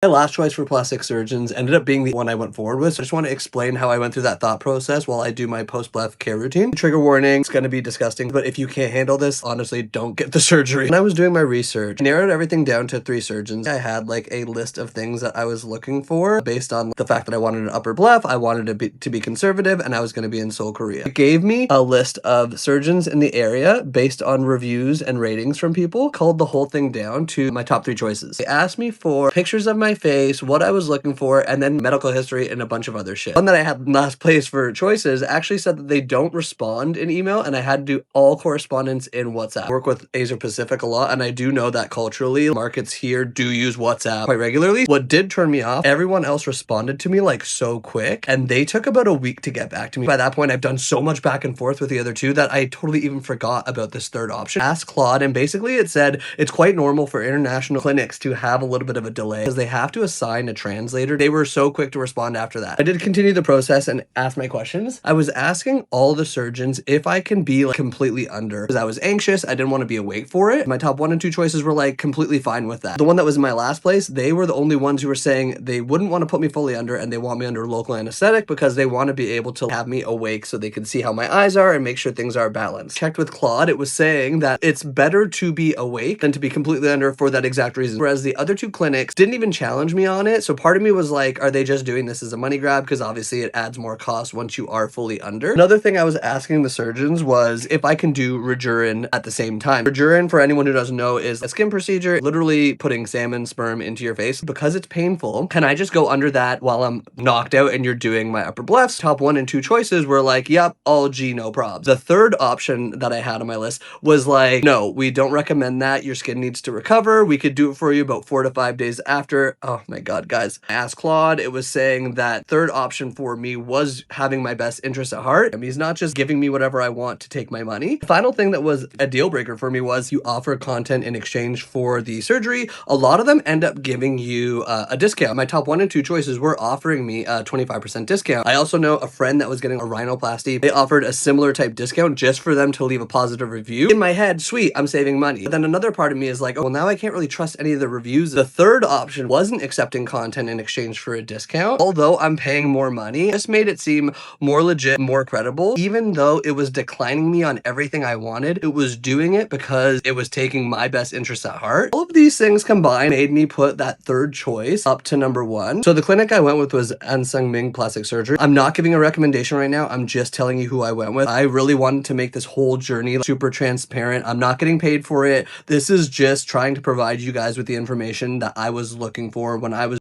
My last choice for plastic surgeons ended up being the one I went forward with. So I just want to explain how I went through that thought process while I do my post-bleff care routine. Trigger warning, it's going to be disgusting, but if you can't handle this, honestly, don't get the surgery. When I was doing my research, I narrowed everything down to 3 surgeons. I had like a list of things that I was looking for based on the fact that I wanted an upper bleff, I wanted to be conservative, and I was going to be in Seoul, Korea. It gave me a list of surgeons in the area based on reviews and ratings from people, culled the whole thing down to my top 3 choices. They asked me for pictures of my face, what I was looking for, and then medical history and a bunch of other shit. One that I had last place for choices actually said that they don't respond in email and I had to do all correspondence in WhatsApp. I work with Asia Pacific a lot and I do know that culturally markets here do use WhatsApp quite regularly. What did turn me off, everyone else responded to me like so quick and they took about a week to get back to me. By that point, I've done so much back and forth with the other 2 that I totally even forgot about this 3rd option. Ask Claude, and basically it said it's quite normal for international clinics to have a little bit of a delay because they have to assign a translator. They were so quick to respond after that. I did continue the process and ask my questions. I was asking all the surgeons if I can be like completely under because I was anxious. I didn't want to be awake for it. My top 1 and 2 choices were like completely fine with that. The one that was in my last place, they were the only ones who were saying they wouldn't want to put me fully under and they want me under local anesthetic because they want to be able to have me awake so they can see how my eyes are and make sure things are balanced. Checked with Claude, it was saying that it's better to be awake than to be completely under for that exact reason. Whereas the other 2 clinics didn't even challenge me on it. So part of me was like, are they just doing this as a money grab? Because obviously it adds more cost once you are fully under. Another thing I was asking the surgeons was if I can do Rejurin at the same time. Rejurin, for anyone who doesn't know, is a skin procedure, literally putting salmon sperm into your face. Because it's painful, can I just go under that while I'm knocked out and you're doing my upper bleffs? Top 1 and 2 choices were like, yep, all G, no probs. The 3rd option that I had on my list was like, no, we don't recommend that. Your skin needs to recover. We could do it for you about 4 to 5 days after. Oh my God, guys. I asked Claude, it was saying that 3rd option for me was having my best interest at heart. I mean, he's not just giving me whatever I want to take my money. The final thing that was a deal breaker for me was you offer content in exchange for the surgery. A lot of them end up giving you a discount. My top 1 and 2 choices were offering me a 25% discount. I also know a friend that was getting a rhinoplasty. They offered a similar type discount just for them to leave a positive review. In my head, sweet, I'm saving money. But then another part of me is like, oh, well, now I can't really trust any of the reviews. The 3rd option wasn't accepting content in exchange for a discount. Although I'm paying more money, this made it seem more legit, more credible. Even though it was declining me on everything I wanted, it was doing it because it was taking my best interests at heart. All of these things combined made me put that 3rd choice up to number 1. So the clinic I went with was An Sung Ming Plastic Surgery. I'm not giving a recommendation right now. I'm just telling you who I went with. I really wanted to make this whole journey super transparent. I'm not getting paid for it. This is just trying to provide you guys with the information that I was looking for when I was